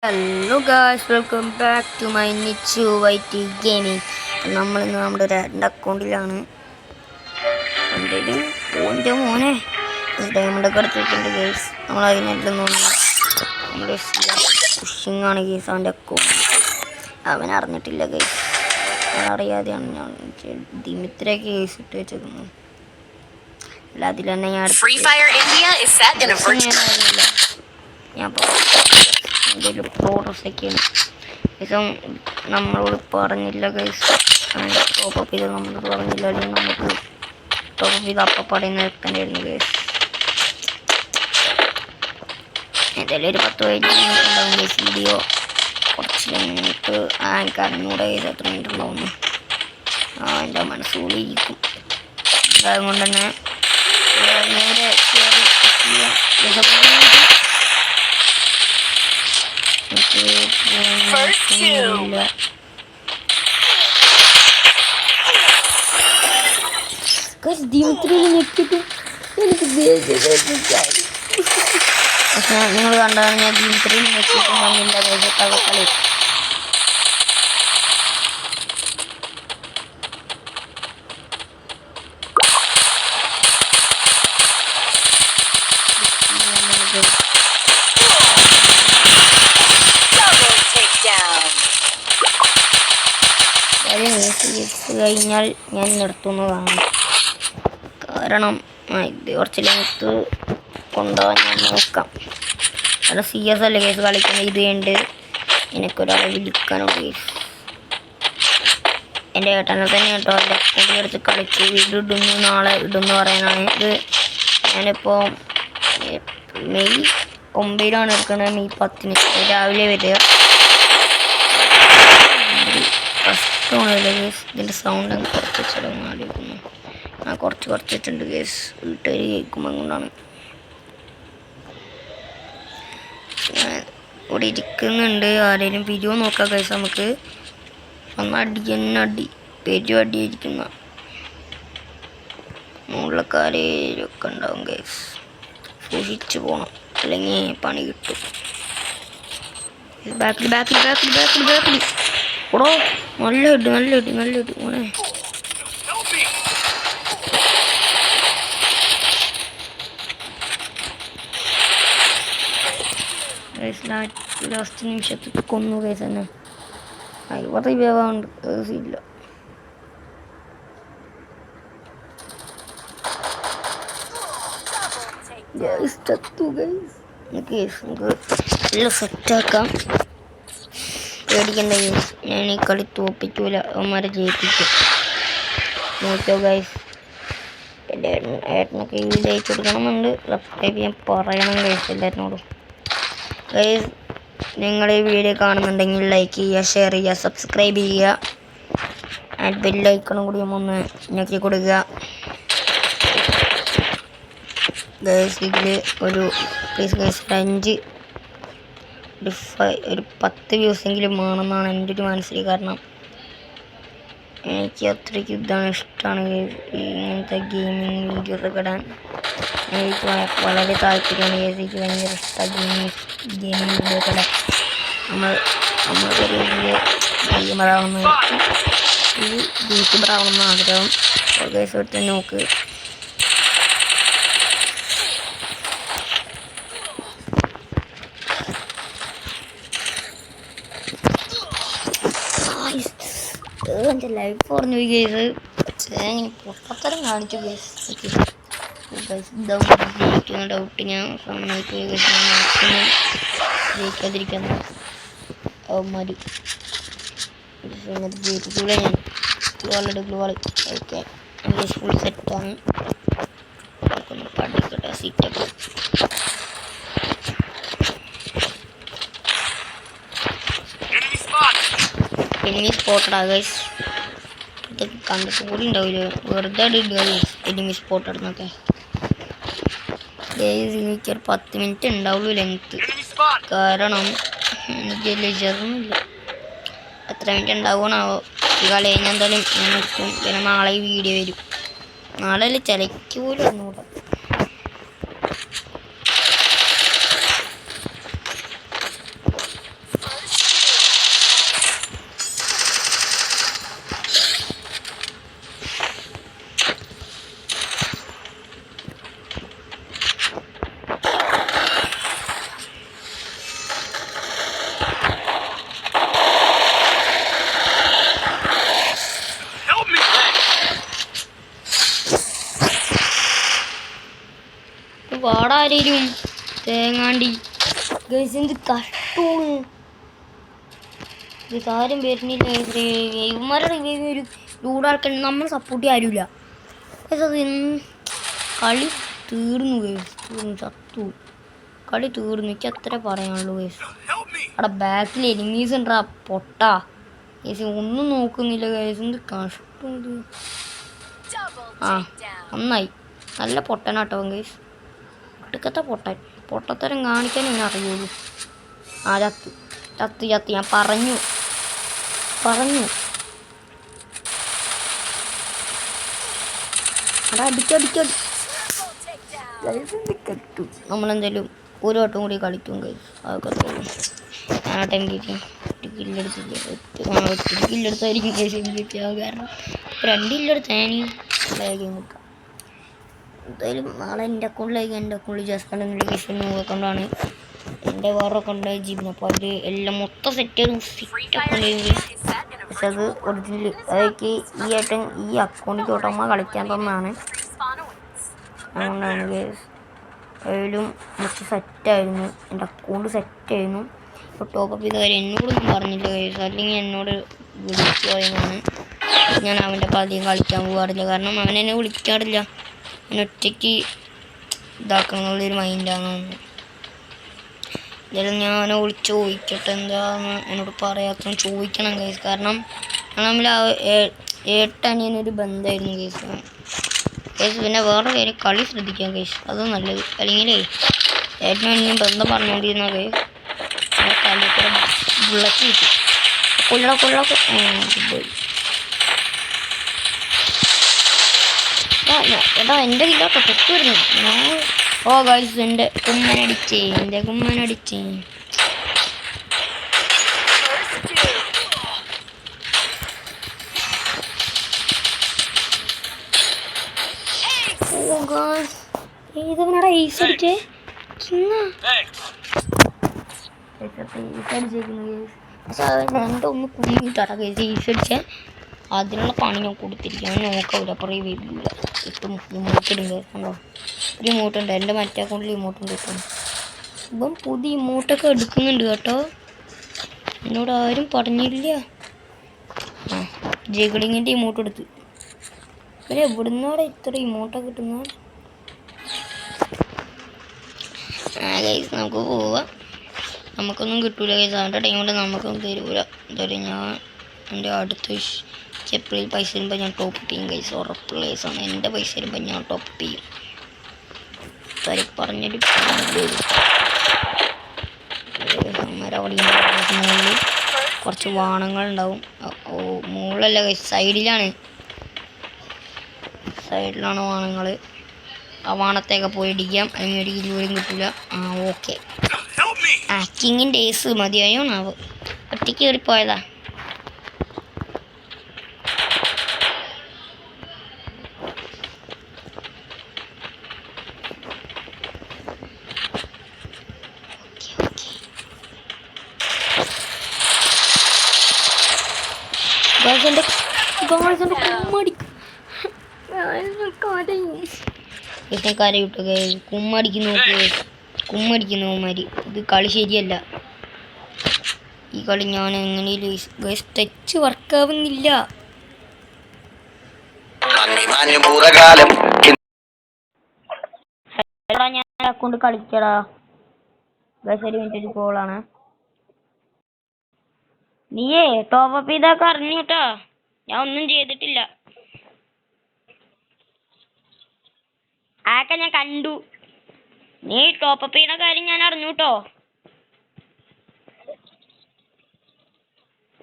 Hello guys, welcome back to my Nichu whitey gaming. നമ്മൾ ഇന്ന് നമ്മുടെ രണ്ട് അക്കൗണ്ടിലാണ്. എൻ്റെ മോനെ ഡയമണ്ടൊക്കെ എടുത്തിട്ടുണ്ട് ഗേസ്. നമ്മൾ അതിനെല്ലാം നോക്കി നമ്മുടെ പുഷിങ് ആണ് ഗേസ്. അവൻ്റെ അക്കൗണ്ട് അവൻ അറിഞ്ഞിട്ടില്ല ഗേസ്. അവനറിയാതെയാണ് ഞാൻ ദിമിത്രയൊക്കെ ഗേസ് ഇട്ട് വെച്ചേക്കുന്നത്. അല്ല അതിൽ തന്നെ ഞാൻ എന്തെങ്കിലും പ്രോഡക്ട്സൊക്കെയാണ് ഇതും നമ്മളോട് പറഞ്ഞില്ല ഗൈസ്. ടോപ്പപ്പ് ചെയ്ത് നമ്മളോട് പറഞ്ഞില്ല, അല്ലെങ്കിൽ നമുക്ക് ടോപ്പപ്പ് ചെയ്ത് അപ്പം പറയുന്ന വെക്കണ്ടായിരുന്നു ഗൈസ്. എന്തായാലും ഒരു 10 മിനിറ്റ് ഉണ്ടാവും ഗൈസ് വീഡിയോ. കുറച്ച് മിനിറ്റ് എനിക്ക് അറിഞ്ഞൂടെ ചെയ്ത് എത്ര മിനിറ്റ് ഉണ്ടാവുന്നു. എൻ്റെ മനസ്സുകൂടിയിരിക്കും. അതുകൊണ്ട് തന്നെ നേരെ നിങ്ങൾ കണ്ടതാണ്. ഞാൻ ദിമിത്രിയിൽ നെക്കിട്ട് വന്നില്ല കളി. കഴിഞ്ഞാൽ ഞാൻ നിർത്തുന്നതാണ്. കാരണം ഇത് കുറച്ച് ലെങ്ത്ത് കൊണ്ടുപോകാൻ ഞാൻ നോക്കാം. അവിടെ CS അല്ലേ കേസ് കളിക്കുന്നത്. ഇത് കണ്ട് എനിക്കൊരാളെ വിളിക്കാനുണ്ട് കേസ്. എൻ്റെ ഏട്ടനെ തന്നെ കേട്ടോ എൻ്റെ അക്കൗണ്ടിൽ എടുത്ത് കളിച്ച് വീഡിയോ ഇടുന്നു, നാളെ ഇടുന്നു പറയാനാണ്. ഇത് ഞാനിപ്പോൾ മെയ് 9 എടുക്കുന്നത്. മെയ് 10 രാവിലെ വരിക. ഇതിൻ്റെ സൗണ്ട് അങ്ങ് കുറച്ച് ചടങ്ങാടിക്കുന്നു. ഞാൻ കുറച്ച് വെച്ചിട്ടുണ്ട് കേസ്. വീട്ടുകാർ കേൾക്കുമ്പോൾ കൊണ്ടാണ് ഇവിടെ ഇരിക്കുന്നുണ്ട്. ആരെങ്കിലും വീഡിയോ നോക്കാം കേസ്. നമുക്ക് അടി പെരുവടിയിരിക്കുന്ന മുകളിലൊക്കെ ഉണ്ടാവും കേസ്. സൂക്ഷിച്ചു പോകണം, അല്ലെങ്കിൽ പണി കിട്ടും. ബാക്കിൽ ഓടോ. നല്ല ഇട്ട് മോനെ. ലാസ്റ്റ് നിമിഷത്തിൽ കൊന്നു കേസ് തന്നെ. 50 വേവാണ്ട് ഇല്ല. നമുക്ക് എല്ലാം സെറ്റാക്കാം. പേടിക്കണ്ട ഗൈസ്, ഞാൻ ഈ കളി തോപ്പിക്കൂല. അവന്മാരെ ജയിപ്പിക്കും. നോക്കിയോ ഗൈസ്. എൻ്റെ ഏട്ടനൊക്കെ ഈ വീഡിയോ അയച്ചു കൊടുക്കണമെന്നുണ്ട്. സബ്സ്ക്രൈബ് ചെയ്യാൻ പറയണം ഗൈസ് എല്ലാവരോടും. ഗൈസ്, നിങ്ങൾ ഈ വീഡിയോ കാണുന്നുണ്ടെങ്കിൽ ലൈക്ക് ചെയ്യുക, ഷെയർ ചെയ്യുക, സബ്സ്ക്രൈബ് ചെയ്യുക. ബെല്ലൈക്കണും കൂടി ഒന്ന് ഞെക്കി കൊടുക്കുക ഗൈസ്. ഇതിൽ ഒരു പ്ലീസ് ഗൈസ് ഒരു 10 വ്യൂസെങ്കിലും വേണമെന്നാണ് എൻ്റെ ഒരു മനസ്സിൽ. കാരണം എനിക്ക് അത്രയ്ക്ക് ഇതാണ് ഇഷ്ടമാണ് ഇങ്ങനത്തെ ഗെയിമിങ് വീഡിയോസൊക്കെ ഇടാൻ. എനിക്ക് വളരെ താല്പര്യമാണ്. എനിക്ക് ഭയങ്കര ഇഷ്ടമാണ് ഗെയിമിങ് വീഡിയോസ് ഇടാൻ. നമ്മളൊരു ഗെയിമറാവണമെന്ന് യൂട്യൂബറാവണമെന്ന് ആഗ്രഹം. ഗൈസ് എടുത്ത് നോക്ക്. എൻ്റെ ലൈഫ് പറഞ്ഞു പോയി കേസ്. ഇങ്ങനെ പൊട്ടത്തരം കാണിച്ചു കേസ്. ജയിക്കുന്ന ഡൗട്ട് ഞാൻ സമ്മതിക്കുക കേസ്. ഞാൻ മാക്സിമം ജയിക്കാതിരിക്കാൻ അവന്മാർ ജയിപ്പിക്കൂല. ഞാൻ ഗ്ലൂവാളി ഓക്കെ. ഫുൾ സെറ്റാണ്. ഒന്ന് പഠിക്കട്ടെ സീറ്റൊക്കെ. Enemy spotted guys. ഇതൊക്കെ കണ്ടിട്ട് കൂടി ഉണ്ടാവില്ല. വെറുതെ ഇടുക എനിമി സ്പോട്ട് ഇടുന്നൊക്കെ. എനിക്കൊരു 10 മിനിറ്റ് ഉണ്ടാവുള്ളൂ ലെങ്ത്ത്. കാരണം എനിക്ക് ലെജറൊന്നുമില്ല. എത്ര മിനിറ്റ് ഉണ്ടാവുകയാണാവോ ഈ കളി കഴിഞ്ഞാൽ. എന്തായാലും ഞാൻ നിൽക്കും. പിന്നെ നാളെ ഈ വീഡിയോ വരും. നാളെ അല്ലേ ചിലയ്ക്ക് പോലും ഒന്നുകൂടെ. വരും തേങ്ങാണ്ടി ഗൈസ്. എന്ത് കഷ്ടമാണ് ഗൈസ്. ആരും വരുന്നില്ല ഗൈസ്. ഇവന്മാരുടെ ഒരു ചൂടാൾക്കാൻ നമ്മൾ സപ്പോർട്ട് ചെയ്യാൻ ആരുമില്ല ഗൈസ്. അത് കളി തീർന്നു ഗൈസ്. തീർന്നു, ചത്തു. കളി തീർന്നു. എനിക്ക് അത്ര പറയാനുള്ളൂ ഗൈസ്. അവിടെ ബാക്കിൽ എനിമീസ് ഉണ്ടാ പൊട്ട ഗൈസ്. ഒന്നും നോക്കുന്നില്ല ഗൈസ്. എന്ത് കഷ്ടം ഇത്. ആ നന്നായി. നല്ല പൊട്ടനാട്ടോ ഗൈസ്. ഒടുക്കത്തെ പൊട്ടത്തരം കാണിക്കാൻ എന്നെ അറിയുള്ളൂ. ആ ചത്ത് ചത്ത് ചത്ത്. ഞാൻ പറഞ്ഞു അവിടെ അടിച്ചടിച്ചടി നമ്മളെന്തായാലും ഒരു വട്ടം കൂടി കളിക്കും ഗൈസ്. അതൊക്കെ തോന്നും. ആ ടൈം കില്ലെടുത്തായിരിക്കും ഗൈസ് കിട്ടിയാൽ. കാരണം 2 കില്ലെടുത്ത് ഞാൻ ഗെയിം വെക്കാം. എന്തായാലും നാളെ എൻ്റെ അക്കൗണ്ടിൽ ജസ്റ്റ് നോട്ടിഫിക്കേഷൻ അക്കൗണ്ടാണ്. എൻ്റെ വേറെ അക്കൗണ്ട് ജീവൻ. അപ്പോൾ അത് എല്ലാം മൊത്തം സെറ്റ് അക്കൗണ്ട്. പക്ഷെ അത് ഒറിജിനൽ അതൊക്കെ ഈ അക്കൗണ്ടിൽ തൊട്ടമ്മ കളിക്കാൻ തന്നാണ്. അതുകൊണ്ടാണ് ഗൈസ്. അതിലും മൊത്തം സെറ്റായിരുന്നു. എൻ്റെ അക്കൗണ്ട് സെറ്റായിരുന്നു. ഇപ്പോൾ ടോപ്പപ്പ് ചെയ്ത കാര്യം എന്നോടൊന്നും പറഞ്ഞില്ല ഗൈസ്. അല്ലെങ്കിൽ എന്നോട് വിളിച്ചു പോയതാണ്. ഞാൻ അവൻ്റെ അപ്പം അധികം കളിക്കാൻ പോകാറില്ല. കാരണം അവൻ എന്നെ വിളിക്കാറില്ല. അവൻ ഒറ്റയ്ക്ക് ഇതാക്കണം എന്നുള്ളൊരു മൈൻഡാണ്. എന്തായാലും ഞാൻ അവനെ വിളിച്ച് ചോദിക്കട്ടെ എന്താന്ന് എന്നോട് പറയാത്ത ചോദിക്കണം ഗൈസ്. കാരണം നമ്മൾ ഏട്ടനിയനൊരു ബന്ധമായിരുന്നു ഗൈസ്. പിന്നെ വേറെ കാര്യം കളി ശ്രദ്ധിക്കാം ഗൈസ്. അത് നല്ലത്. അല്ലെങ്കിൽ ഏട്ടനും ബന്ധം പറഞ്ഞുകൊണ്ടിരുന്ന ഗൈസ് കളിയൊക്കെ ബുള്ളറ്റ് കിട്ടും. കൊള്ള എടാ എൻ്റെ കിലോട്ടോ തെറ്റ് വരുന്നു. ഓ ഗൈസ് എൻ്റെ കുമ്മനടിച്ചേ. ഓ ഗൈസ് ഏതവനാടാ ഈസ് അടിച്ചേ. പക്ഷെ എൻ്റെ ഒന്ന് കുഞ്ഞിട്ടാ ഗൈസ് ഈസ് അടിച്ചേ. അതിനുള്ള പണി ഞാൻ കൊടുത്തിരിക്കും. നോക്കാവില്ല. അപ്പോൾ റിവ്യൂല്ല ഇപ്പം ഇമോട്ട് ഇടും കേട്ടോ. ഒരു ഇമോട്ടുണ്ട് എൻ്റെ മറ്റേ അക്കൗണ്ടിൽ ഇമോട്ടുണ്ട് കേട്ടോ. ഇപ്പം പുതിയ ഇമോട്ടൊക്കെ എടുക്കുന്നുണ്ട് കേട്ടോ. എന്നോട് ആരും പറഞ്ഞില്ല. ആ ജഗിളിങ്ങിൻ്റെ ഇമോട്ട് എടുത്ത്. പിന്നെ എവിടുന്നാടെ ഇത്ര ഇമോട്ടൊക്കെ കിട്ടുന്ന. ഗൈസ് നമുക്ക് പോവാം. നമുക്കൊന്നും കിട്ടൂല ഗൈസ്. അവൻ്റെ ടൈമിൽ നമുക്കൊന്നും തരൂല. എന്തായാലും ഞാൻ എൻ്റെ അടുത്ത എപ്പോഴും പൈസ വരുമ്പോൾ ഞാൻ ടോപ്പ് ചെയ്യും ഗൈസ്. ഉറപ്പുള്ള കേസാണ്. എൻ്റെ പൈസ വരുമ്പോൾ ഞാൻ ടോപ്പ് ചെയ്യും. പറഞ്ഞൊരു മുകളിൽ കുറച്ച് വാണങ്ങളുണ്ടാവും. ഓ മുകളിലല്ല ഗൈസ്, സൈഡിലാണ് വാണങ്ങൾ. ആ വാണത്തേക്ക് പോയി ഇടിക്കാം. അല്ലെങ്കിൽ ഒരു കിലോയും കിട്ടില്ല. ആ ഓക്കെ. ആ കിങ്ങിൻ്റെ ഏസ് മതിയായോ നാവ്. ഒറ്റയ്ക്ക് കയറിപ്പോയതാ. കുമ്മടിക്കുന്നവന്മാര്. ഇത് കളി ശരിയല്ല. ഈ കളി ഞാൻ എങ്ങനെയും ടച്ച് വർക്കാവുന്നില്ല. ഞാൻ അക്കൗണ്ട് കളിക്കടാ. ഒരു മിനിറ്റ് കോളാണ്. നീയേ ടോപ്പപ്പ് ചെയ്തൊക്കെ അറിഞ്ഞു കേട്ടോ. ഞാൻ ഒന്നും ചെയ്തിട്ടില്ല. ആക്കെ ഞാൻ കണ്ടു. നീ ടോപ്പപ്പ് ചെയ്യുന്ന കാര്യം ഞാൻ അറിഞ്ഞു കേട്ടോ.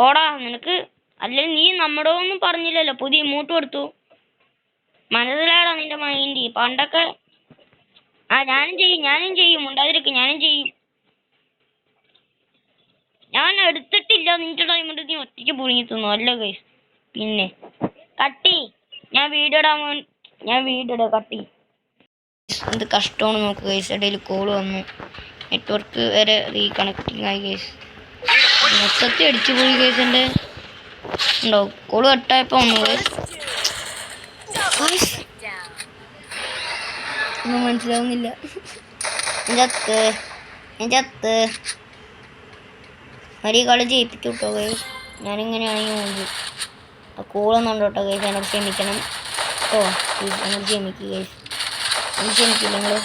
ഓടാ നിനക്ക് അല്ലെങ്കിൽ നീ നമ്മുടെ ഒന്നും പറഞ്ഞില്ലല്ലോ. പുതിയ ഇമോട്ട് കൊടുത്തു. മനസ്സിലാടാ നിന്റെ മൈൻഡ്. പണ്ടൊക്കെ ആ ഞാനും ചെയ്യും ഉണ്ടാതിരിക്കും. ഞാനും ചെയ്യും. ഞാൻ എടുത്തിട്ടില്ല. നിന്റെ ടൈമുണ്ട് നീ ഒറ്റയ്ക്ക് പുഴുങ്ങി തിന്നു. അല്ല ഗൈസ്. പിന്നെ കട്ടി ഞാൻ വീഡിയോ കട്ടി. എന്ത് കഷ്ടമാണ് നോക്ക് ഗൈസ്. ഇടയിൽ കോള് വന്നു. നെറ്റ്വർക്ക് വരെ റീകണക്റ്റിംഗ് ആയി ഗൈസ്. മൊത്തത്തിൽ അടിച്ചു പോയി ഗൈസ്. എൻ്റെ ഉണ്ടോ കോള് കട്ടായപ്പോൾ വന്നു ഗൈസ്. ഒന്നും മനസ്സിലാവുന്നില്ല. ചത്ത് ഒരു കളി ജയിപ്പിച്ചു കേട്ടോ ഗൈസ്. ഞാനിങ്ങനെയാണെങ്കിൽ മുമ്പ് കൂളൊന്നുണ്ട് കേട്ടോ ഗൈസ്. എന്നോട് ക്ഷമിക്കണം കേട്ടോ. എന്നോട് ക്ഷമിക്കുക ഗൈസ്. എനിക്ക് ക്ഷമിക്കില്ല നിങ്ങൾ.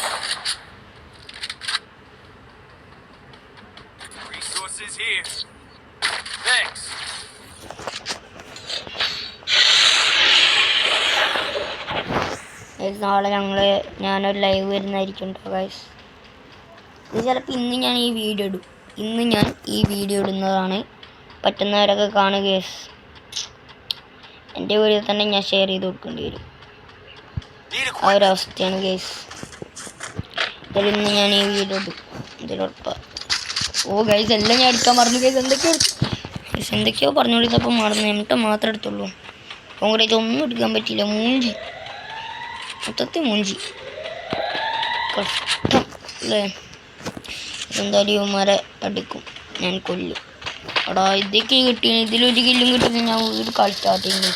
നാളെ ഞാനൊരു ലൈവ് വരുന്നതായിരിക്കും കേട്ടോ ഗൈസ്. ഇത് ചിലപ്പോൾ ഇന്ന് ഞാൻ ഈ വീഡിയോ ഇടുന്നതാണ്. പറ്റുന്നവരൊക്കെ കാണുക ഗൈസ്. എൻ്റെ വീഡിയോ തന്നെ ഞാൻ ഷെയർ ചെയ്ത് കൊടുക്കേണ്ടി വരും. ആ ഒരു അവസ്ഥയാണ് ഗൈസ്. ഇന്ന് ഞാൻ ഈ വീഡിയോ ഇടും ഇതിലുറപ്പാണ്. ഓ ഗൈസ് എല്ലാം ഞാൻ എടുക്കാൻ മറന്നു ഗൈസ്. എന്തൊക്കെയോ പറഞ്ഞുകൊണ്ടിരുന്നപ്പോൾ മറന്നു. എന്നിട്ട് മാത്രമേ എടുത്തുള്ളൂ. കോൺഗ്രേറ്റ് ഒന്നും എടുക്കാൻ പറ്റിയില്ല. മൂഞ്ചി മൊത്തത്തിൽ മൂഞ്ചി. കഷ്ടം അല്ലേ. എന്തായാലും ഇവന്മാരെ അടിക്കും, ഞാൻ കൊല്ലും. എടാ ഇതൊക്കെ കിട്ടി. ഇതിലൊരു കില്ലും കിട്ടുന്ന ഞാൻ ഒരു കളി സ്റ്റാർട്ട് ചെയ്യുന്നു.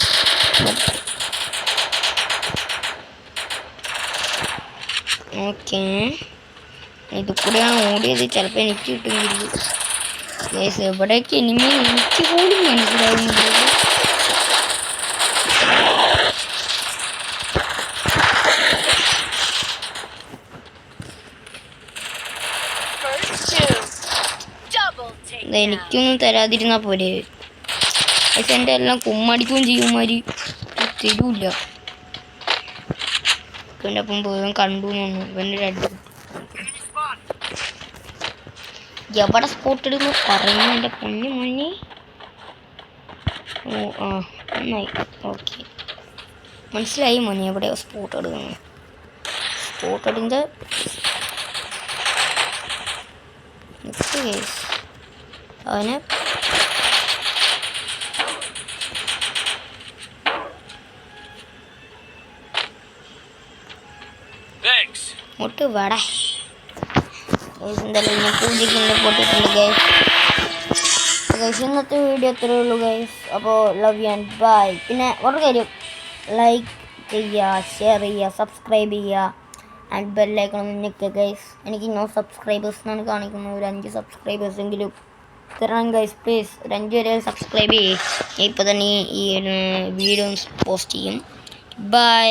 ഓക്കെ ഇത് കൂടെയാണ് ഓടിയത്. ചിലപ്പോൾ എനിക്ക് കിട്ടുമെങ്കിൽ എവിടെയൊക്കെ ഇനിമേ എനിക്ക് പോലും മനസ്സിലാവുന്നില്ല. എനിക്കൊന്നും തരാതിരുന്നാൽ പോലെ. പക്ഷെ എൻ്റെ എല്ലാം കുമ്മടിക്കുകയും ചെയ്യുമാതിരി തരൂല്ല. എൻ്റെ അപ്പം പോയി കണ്ടു തോന്നുന്നു. ഇവൻ്റെ രണ്ട് എവിടെ സ്പോട്ട് ഇടുന്നു പറയുന്നു എൻ്റെ പൊന്നു മുന്നേ. ഓ ആ നന്നായി. ഓക്കെ മനസ്സിലായി മോനെ എവിടെയോ സ്പോട്ട് ഇടുന്നു. സ്പോട്ട് ഇടുന്നത് അവന് മുട്ട് വേട. എന്തായാലും ഞാൻ പൂജയ്ക്ക് പൊട്ടിട്ടുണ്ട് ഗൈസ്. ഇന്നത്തെ വീഡിയോ അത്രേ ഉള്ളൂ ഗൈസ്. അപ്പോൾ ലവ് യു ആൻഡ് ബൈ. പിന്നെ ഒരു കാര്യം, ലൈക്ക് ചെയ്യുക, ഷെയർ ചെയ്യുക, സബ്സ്ക്രൈബ് ചെയ്യുക ആൻഡ് ബെല്ലൈക്കണം നിൽക്കുക ഗൈസ്. എനിക്ക് നോ സബ്സ്ക്രൈബേഴ്സ് എന്നാണ് കാണിക്കുന്നത്. ഒരു 5 സബ്സ്ക്രൈബേഴ്സ് എങ്കിലും തരണം ഗൈസ് പ്ലീസ്. ഒരു 5 വരെ സബ്സ്ക്രൈബ് ചെയ്യും. ഇപ്പോൾ തന്നെ ഈ വീഡിയോ പോസ്റ്റ് ചെയ്യും. ബൈ.